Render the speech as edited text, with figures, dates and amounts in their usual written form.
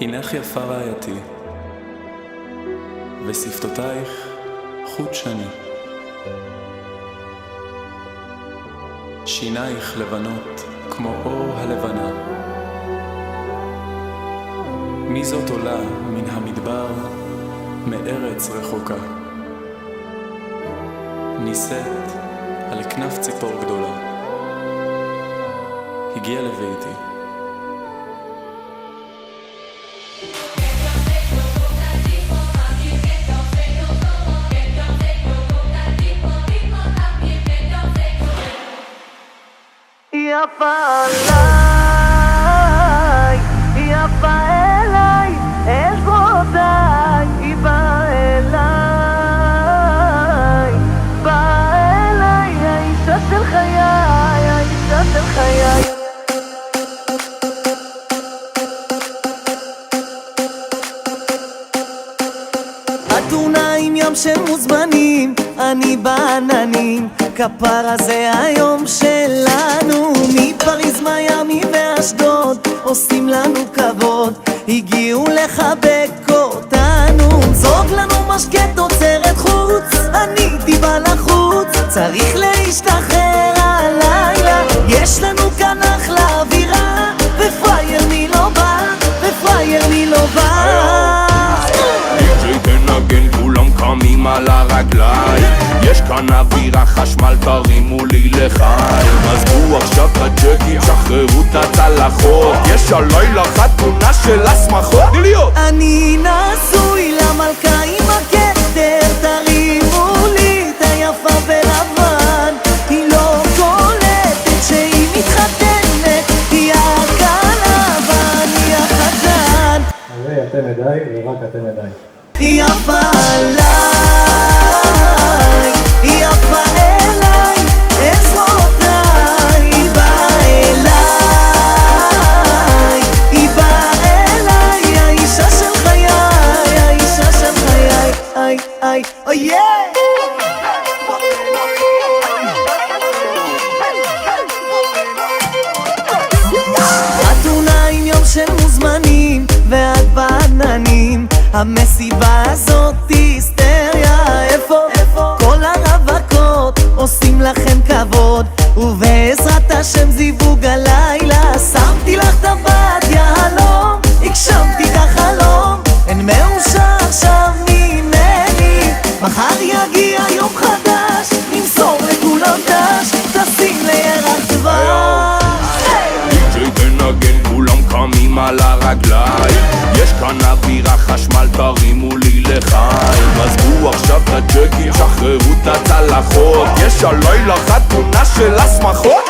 הנך יפה רעייתי, ושפתותייך חוט שני. שינייך לבנות כמו אור הלבנה. מי זאת עולה מן המדבר, מארץ רחוקה, נישאת על כנף ציפור גדולה. הגיע לביתי. יפה עליי, יפה אליי, אש ברודאי, היא באה אליי, האישה של חיי, האישה של חיי. אתונה עם ים של מוזמנים, אני בעננים, כפרה זה היום שלנו. מפריז, מיאמי ואשדוד עושים לנו כבוד, הגיעו לחבק אותנו. זוג לנו משקה תוצרת חוץ, אני טיפה לחוץ, צריך להשתחרר הלילה. יש לנו כאן אחלה אווירה, ופרייר מי לא בא, ופרייר מי לא בא. כולם קמים על הרגליים, יש כאן אווירה, חשמל, תרימו לי לחיים. עזבו עכשיו את הג'קים, שחררו את הצלחות, יש הלילה חתונה של השמחות. אני נשוי למלכה עם הכתר, תרימו לי את היפה בלבן. היא לא קולטת שהיא מתחתנת, היא הכלה ואני החתן. הרי אתם ידיי ורק אתם ידיי. היא יפה עליי, היא יפה אליי, עזרותיי, היא באה אליי, היא באה אליי, האישה של חיי, האישה של חיי, איי, איי, אוי אתונה עם יום של מוזמנים, ואת בעננים, המסיבה הזאת היסטריה. איפה? כל הרווקות עושים לכם כבוד, ובעזרת השם זיווג הלילה. שמתי לך טבעת יהלום, הגשמתי את החלום, אין מאושר עכשיו ממני. מחר יגיע יום חדש, נמסור לכולם דש, תשים לירח דבש. די.ג'יי תנגן, כולם קמים על הרגליים, יש כאן אווירה, חשמל, תרימו לי לחיים. עזבו עכשיו את הג'קים, שחררו את הצלחות, יש הלילה חתונה של השמחות.